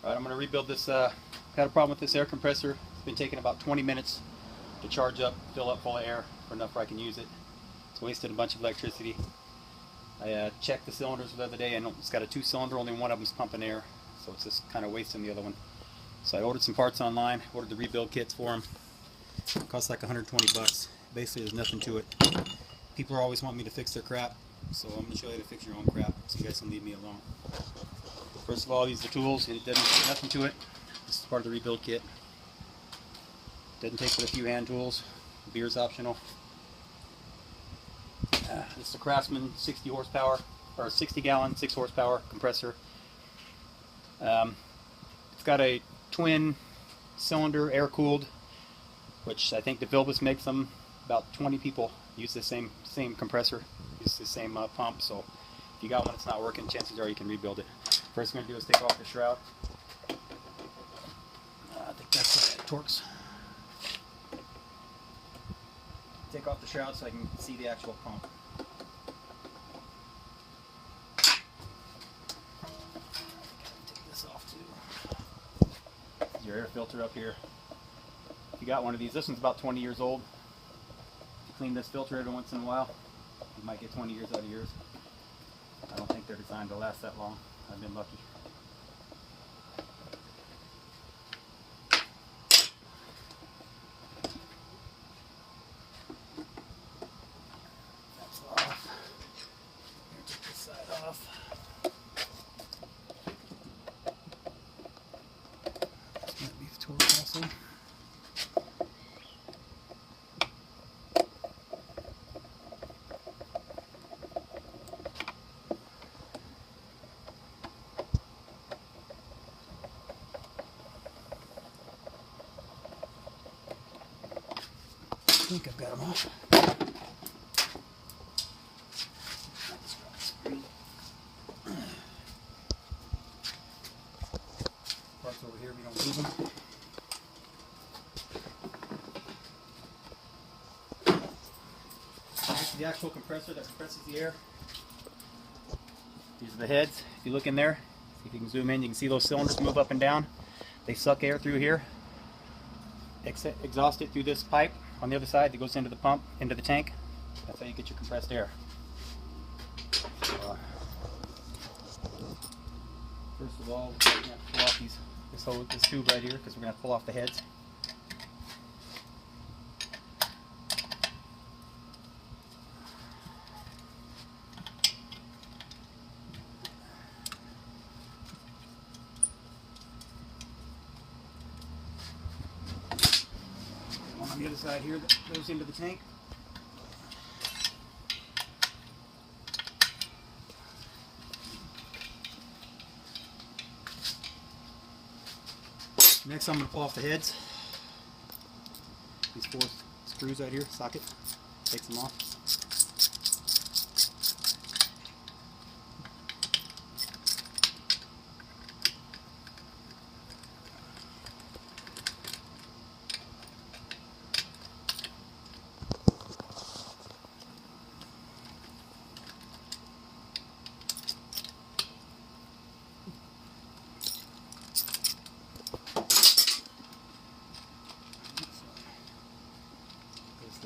Alright, I'm going to rebuild this. Had a problem with this air compressor. It's been taking about 20 minutes to charge up, fill up full of air for enough where I can use it. It's wasted a bunch of electricity. I checked the cylinders the other day and it's got a 2-cylinder, only one of them's pumping air, so it's just kind of wasting the other one. So I ordered some parts online, ordered the rebuild kits for them. It costs like 120 bucks. Basically there's nothing to it. People are always wanting me to fix their crap, so I'm going to show you how to fix your own crap so you guys can leave me alone. First of all, these are the tools. It doesn't take nothing to it. This is part of the rebuild kit. Doesn't take but a few hand tools. Beer's optional. This is a Craftsman 60 horsepower or 60 gallon 6 horsepower compressor. It's got a twin cylinder, air cooled, which I think DeVilbiss makes them. About 20 people use the same compressor, use the same pump. So if you got one that's not working, chances are you can rebuild it. First thing I'm going to do is take off the shroud. I think that's the Torx. Take off the shroud so I can see the actual pump. Take this off too. There's your air filter up here. If you got one of these, this one's about 20 years old. If you clean this filter every once in a while, you might get 20 years out of yours. I don't think they're designed to last that long. I've been lucky. That's off. Here, take this side off. This might be the Torx also. I think I've got them off. Parts over here, we don't move them. This is the actual compressor that compresses the air. These are the heads. If you look in there, see if you can zoom in, you can see those cylinders move up and down. They suck air through here, exhaust it through this pipe on the other side that goes into the pump, into the tank. That's how you get your compressed air. So, first of all, we're going to pull off this tube right here because we're going to pull off the heads. On the other side here that goes into the tank. Next I'm going to pull off the heads. These 4 screws right here, socket, takes them off.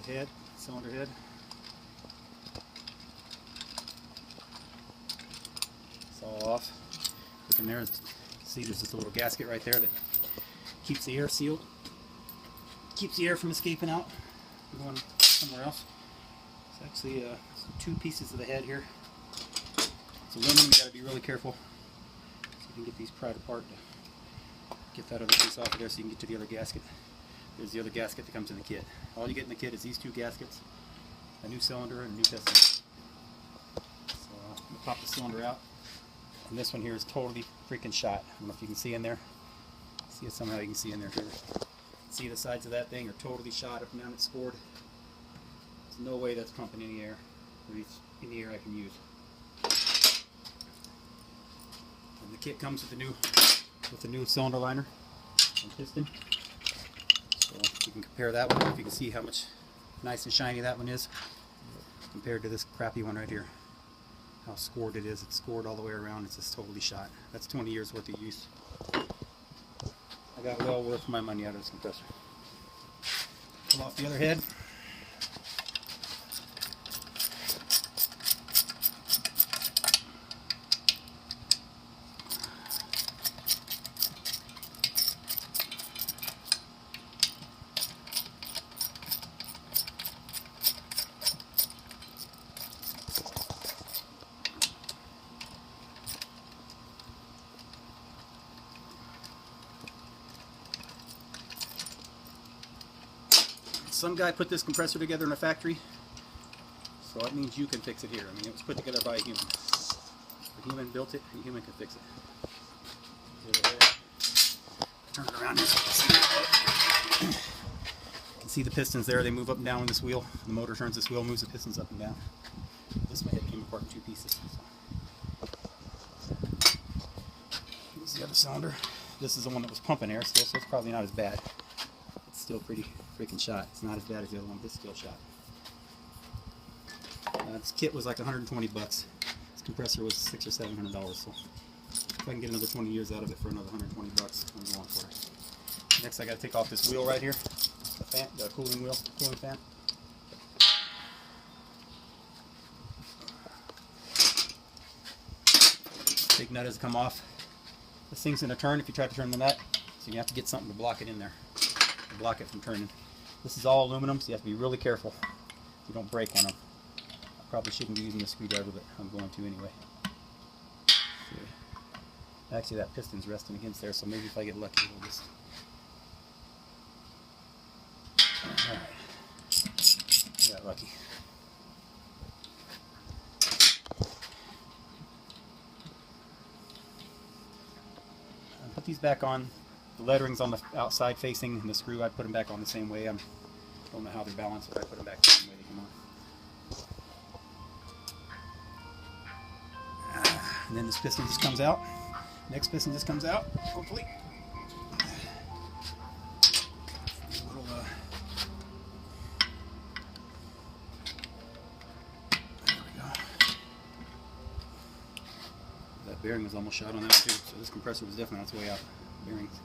Head, cylinder head. It's all off. Look in there, you can see there's just a little gasket right there that keeps the air sealed. Keeps the air from escaping out and going somewhere else. It's actually 2 pieces of the head here. It's aluminum, you got to be really careful so you can get these pried apart to get that other piece off of there so you can get to the other gasket. There's the other gasket that comes in the kit. All you get in the kit is these 2 gaskets, a new cylinder and a new piston. So I'm going to pop the cylinder out. And this one here is totally freaking shot. I don't know if you can see in there. See it somehow, you can see in there. See the sides of that thing are totally shot up and down. It's scored. There's no way that's pumping any air. At least any air I can use. And the kit comes with the new cylinder liner and piston. So you can compare that one, if you can see how much nice and shiny that one is compared to this crappy one right here. How scored it is. It's scored all the way around. It's just totally shot. That's 20 years worth of use. I got well worth my money out of this compressor. Pull off the other head. Some guy put this compressor together in a factory, so that means you can fix it here. I mean, it was put together by a human. A human built it, a human can fix it. Turn it around here so you can see the pistons there. They move up and down with this wheel. The motor turns this wheel, moves the pistons up and down. This my head came apart in 2 pieces. Here's the other cylinder. This is the one that was pumping air still, so it's probably not as bad. It's still pretty freaking shot. It's not as bad as the other one, but it's still shot. This kit was like 120 bucks. This compressor was $600 or $700, so if I can get another 20 years out of it for another 120 bucks, I'm going for it. Next I got to take off this wheel right here, the fan, the cooling wheel, cooling fan. Big nut has come off. This thing's going to turn if you try to turn the nut, so you have to get something to block it in there, to block it from turning. This is all aluminum, so you have to be really careful you don't break one of them. I probably shouldn't be using a screwdriver, but I'm going to anyway. Actually, that piston's resting against there, so maybe if I get lucky, it'll just... Alright. I got lucky. I'll put these back on. The lettering's on the outside facing, and the screw, I put them back on the same way. I don't know how they're balanced, but I put them back the same way they come on. And then this piston just comes out. Next piston just comes out, hopefully. Little, there we go. That bearing was almost shot on that one too, so this compressor was definitely on its way out. Bearings.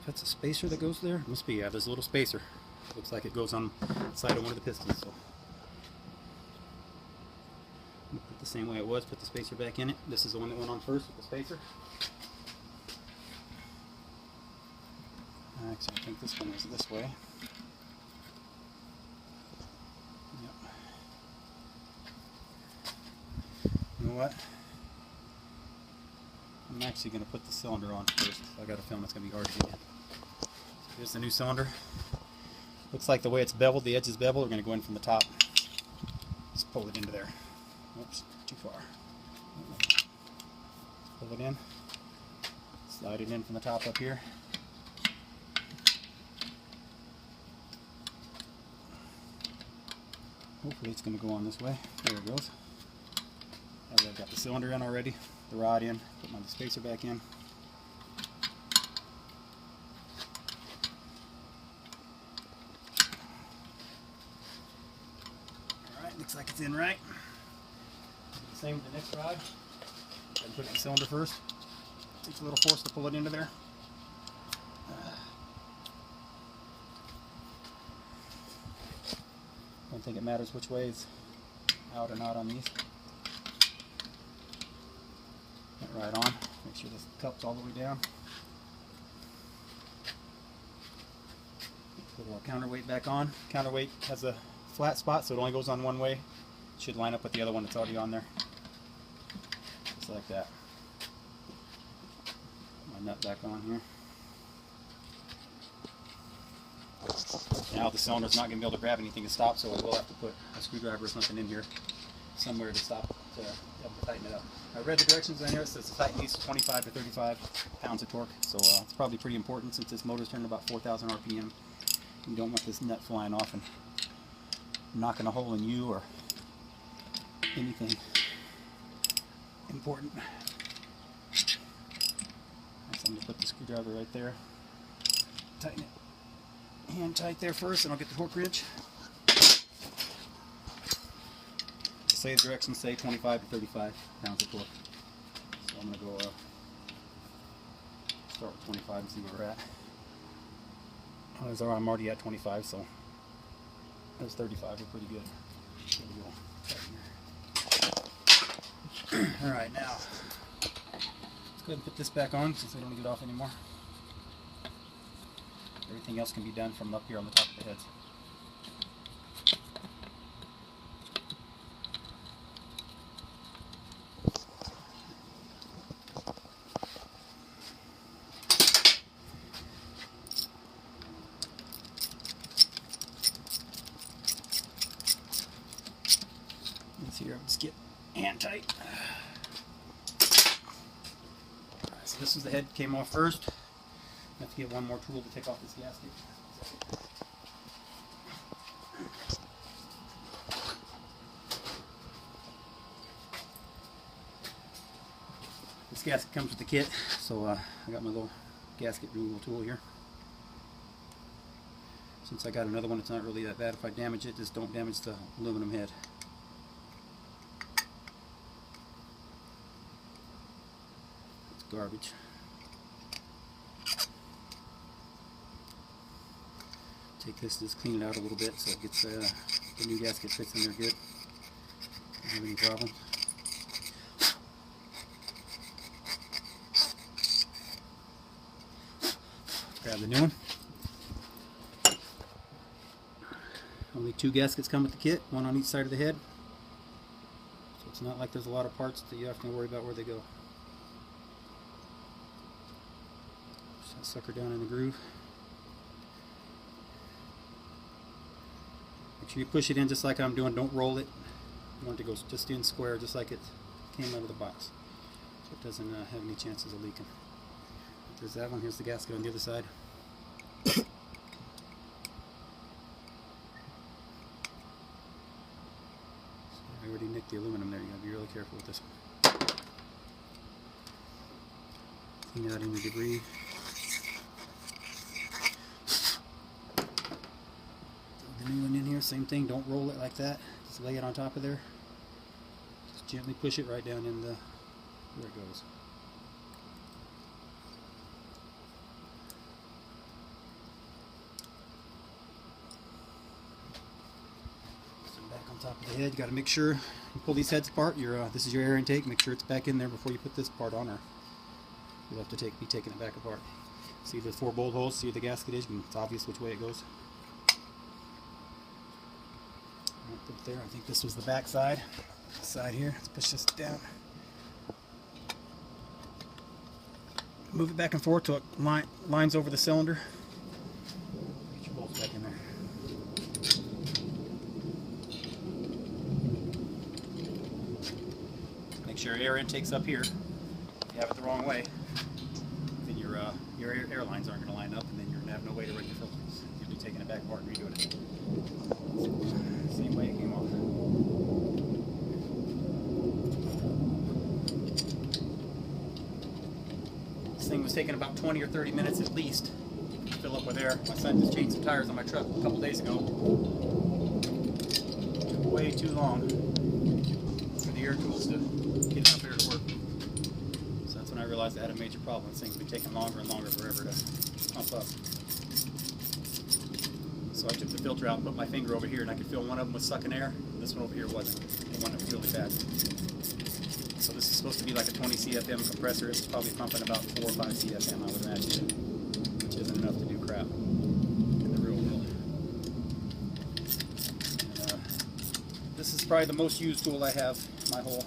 That's a spacer that goes there. Must be, yeah, there's a little spacer. Looks like it goes on the side of one of the pistons. So put it the same way it was, put the spacer back in it. This is the one that went on first with the spacer. Actually, I think this one is this way. Yep. You know what? I'm actually going to put the cylinder on first. I got a feeling it's going to be hard to get in. So here's the new cylinder. Looks like the way it's beveled, the edge is beveled. We're going to go in from the top. Just pull it into there. Oops, too far. Just pull it in. Slide it in from the top up here. Hopefully it's going to go on this way. There it goes. I've got the cylinder in already, the rod in, put my spacer back in. Alright, looks like it's in right. Same with the next rod. Put it in the cylinder first. Takes a little force to pull it into there. Don't think it matters which way is out or not on these. Right on. Make sure this cup's all the way down. Put our counterweight back on. Counterweight has a flat spot, so it only goes on one way. It should line up with the other one that's already on there. Just like that. Put my nut back on here. Now the cylinder's not going to be able to grab anything to stop, so I will have to put a screwdriver or something in here somewhere to stop to be able to tighten it up. I read the directions on here. It says to tighten these 25 to 35 pounds of torque, so it's probably pretty important since this motor's turning about 4,000 RPM. You don't want this nut flying off and knocking a hole in you or anything. important. So I'm going to put the screwdriver right there. Tighten it hand tight there first, and I'll get the torque wrench. Say the directions say 25 to 35 pounds of torque. So I'm going to go start with 25 and see where we're at. I'm already at 25, so those 35 are pretty good. Alright, now let's go ahead and put this back on since I don't need it off anymore. Everything else can be done from up here on the top of the heads. Here, let's get hand tight. So this is the head came off first. I have to get one more tool to take off this gasket. This gasket comes with the kit, so I got my little gasket removal tool here. Since I got another one, it's not really that bad. If I damage it, just don't damage the aluminum head. Garbage. Take this, just clean it out a little bit so it gets the new gasket fits in there good. Don't have any problems. Grab the new one. Only 2 gaskets come with the kit, one on each side of the head. So it's not like there's a lot of parts that you have to worry about where they go. Sucker down in the groove. Make sure you push it in just like I'm doing. Don't roll it. You want it to go just in square, just like it came out of the box, so it doesn't have any chances of leaking. There's that one. Here's the gasket on the other side. So I already nicked the aluminum there. You gotta be really careful with this one. Clean out any debris. The new one in here, same thing, don't roll it like that, just lay it on top of there, just gently push it right down in the, where it goes. So back on top of the head, you got to make sure you pull these heads apart. This is your air intake, make sure it's back in there before you put this part on, or you'll have to be taking it back apart. See the 4 bolt holes, see where the gasket is, and it's obvious which way it goes. Up there, I think this was the back side. This side here, let's push this down. Move it back and forth till it lines over the cylinder. Get your bolts back in there. Make sure your air intake's up here. If you have it the wrong way, then your air lines aren't going to line up, and then you're going to have no way to run your filters. You'll be taking it back apart and redoing it. Same way it came off. This thing was taking about 20 or 30 minutes at least to fill up with air. My son just changed some tires on my truck a couple days ago. Took way too long for the air tools to get enough air to work. So that's when I realized I had a major problem. This thing's been taking longer and longer forever to pump up. So I took the filter out and put my finger over here, and I could feel one of them was sucking air. This one over here wasn't. The one that was really bad. So this is supposed to be like a 20 CFM compressor. It's probably pumping about 4 or 5 CFM, I would imagine, which isn't enough to do crap in the real world. And, this is probably the most used tool I have in my whole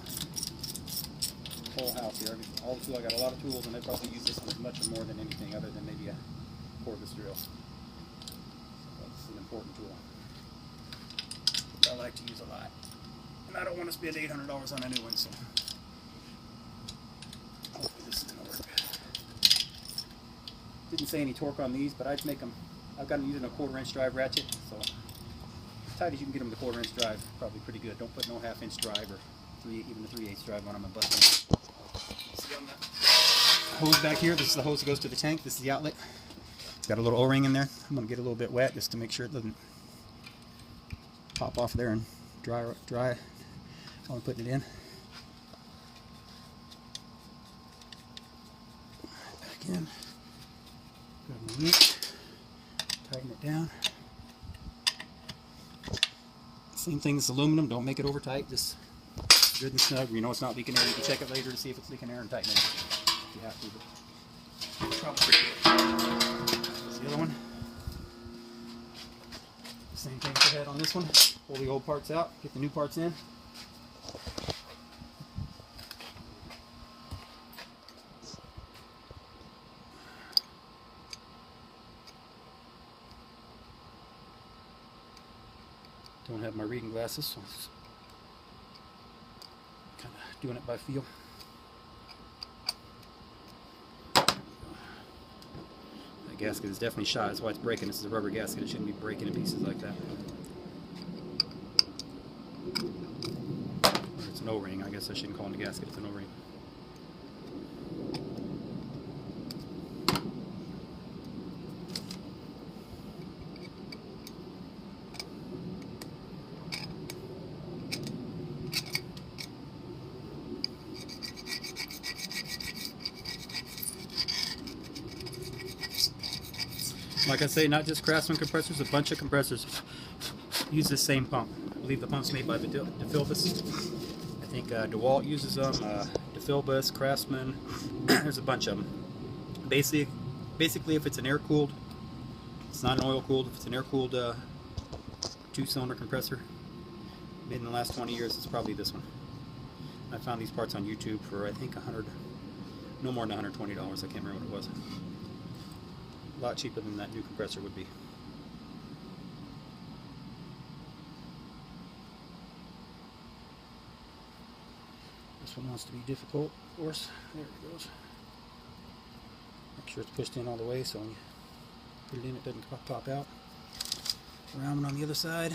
house here. All the tools, I got a lot of tools, and I probably use this one much more than anything other than maybe a cordless drill. Important tool that I like to use a lot, and I don't want to spend $800 on a new one, so hopefully this is going to work. Didn't say any torque on these, but I'd make them. I've got them using a 1/4" drive ratchet, so as tight as you can get them to 1/4" drive, probably pretty good. Don't put no 1/2" drive or even a 3/8 drive on them and bust them. on the hose back here. This is the hose that goes to the tank. This is the outlet. It's got a little O-ring in there. I'm going to get a little bit wet just to make sure it doesn't pop off there and dry while I'm putting it in. Back in. Grab my winch. Tighten it down. Same thing as aluminum. Don't make it over tight. Just good and snug. You know it's not leaking air. You can check it later to see if it's leaking air and tighten it if you have to. But probably. Here's the other one. Same thing as I had on this one. Pull the old parts out. Get the new parts in. Don't have my reading glasses, so I'm just kind of doing it by feel. That gasket is definitely shot. That's why it's breaking. This is a rubber gasket. It shouldn't be breaking in pieces like that. Or it's an O-ring. I guess I shouldn't call it a gasket. It's an O-ring. Like I say, not just Craftsman compressors, a bunch of compressors use the same pump. I believe the pump's made by DeFilbus. I think DeWalt uses them, DeFilbus, Craftsman, there's a bunch of them. Basically, if it's an air-cooled, it's not an oil-cooled, if it's an air-cooled 2-cylinder compressor, made in the last 20 years, it's probably this one. I found these parts on YouTube for, I think, no more than $120, I can't remember what it was. A lot cheaper than that new compressor would be. This one wants to be difficult, of course. There it goes. Make sure it's pushed in all the way so when you put it in it doesn't pop out. Round one on the other side.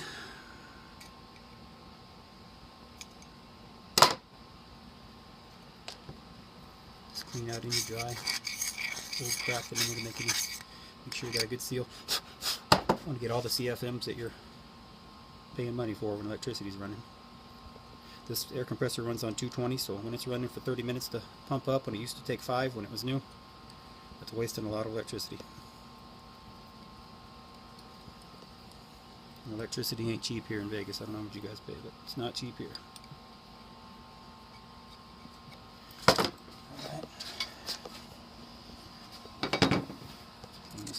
Just clean out any dry old crap that I'm going to make any. Make sure you got a good seal. I want to get all the CFMs that you're paying money for when electricity is running. This air compressor runs on 220, so when it's running for 30 minutes to pump up, when it used to take 5 when it was new, that's wasting a lot of electricity. And electricity ain't cheap here in Vegas. I don't know what you guys pay, but it's not cheap here.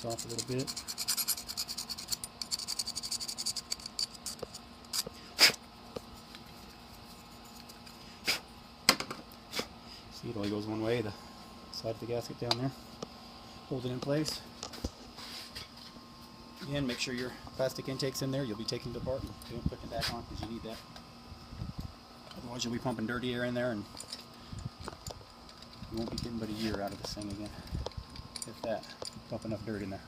Off a little bit. See, it only goes one way, the side of the gasket down there. Hold it in place. Again, make sure your plastic intake's in there. You'll be taking it apart and putting it back on because you need that. Otherwise you'll be pumping dirty air in there and you won't be getting but a year out of this thing again. If that. Dump enough dirt in there.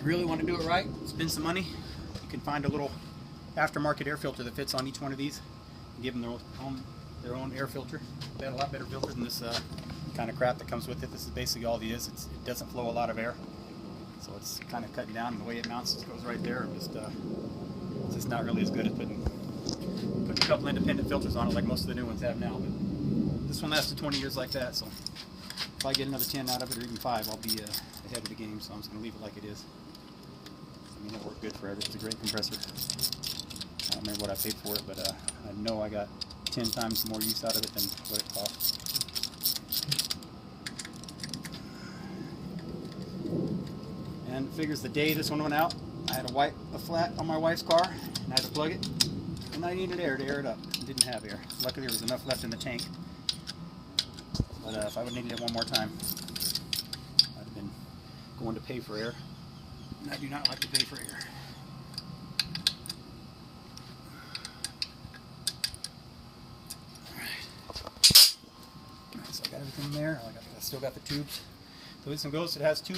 Really want to do it right, spend some money, you can find a little aftermarket air filter that fits on each one of these and give them their own air filter. They have a lot better filter than this kind of crap that comes with it. This is basically all it is. It doesn't flow a lot of air, so it's kind of cutting down, and the way it mounts just goes right there. And it's just not really as good as putting a couple independent filters on it like most of the new ones have now. But this one lasted 20 years like that, so if I get another 10 out of it, or even 5, I'll be ahead of the game, so I'm just going to leave it like it is. I mean, it worked good forever. It's a great compressor. I don't remember what I paid for it, but I know I got 10 times more use out of it than what it cost. And figures the day this one went out, I had a flat on my wife's car, and I had to plug it, and I needed air to air it up. It didn't have air. Luckily there was enough left in the tank, but if I would have needed it one more time, I'd have been going to pay for air, and I do not like to pay for air. Alright, so I got everything there. I still got the tubes. So this one goes, it has two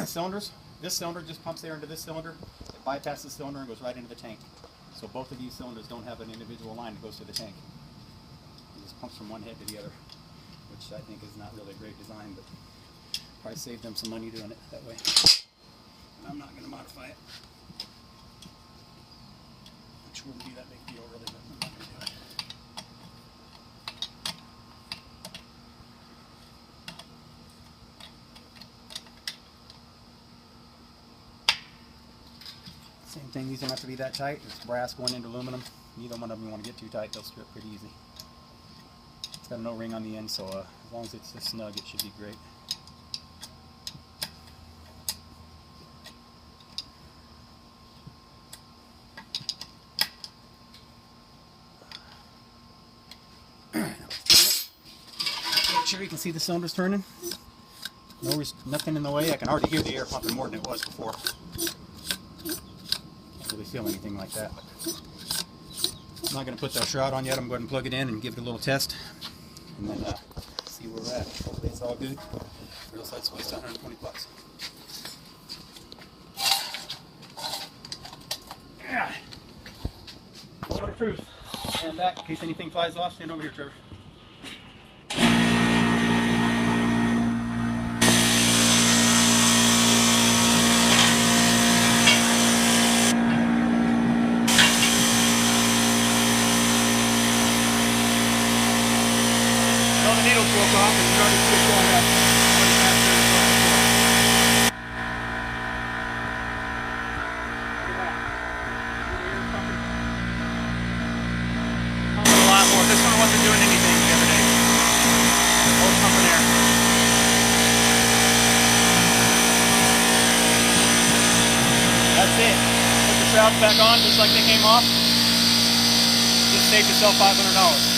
cylinders. This cylinder just pumps air into this cylinder. It bypasses the cylinder and goes right into the tank. So both of these cylinders don't have an individual line that goes to the tank. It just pumps from one head to the other, which I think is not really a great design, but probably save them some money doing it that way. And I'm not going to modify it, which wouldn't be that big deal really, but I'm not going to do it. Same thing, these don't have to be that tight. It's brass going into aluminum. Neither one of them you want to get too tight, they'll strip pretty easy. It's got an O-ring on the end, so as long as it's snug, it should be great. Make sure you can see the cylinders turning. Nothing in the way. I can already hear the air pumping more than it was before. Really feel anything like that, but I'm not going to put the shroud on yet. I'm going to plug it in and give it a little test, and then see where we're at. Hopefully it's all good. Real side's supposed to $120. Yeah. Waterproof. And back in case anything flies off. Stand over here, Trevor. The needles broke off and started to switch on up. Pumping a lot more. This one wasn't doing anything the other day. Always pumping air. That's it. Put the shrouds back on just like they came off. Just saved yourself $500.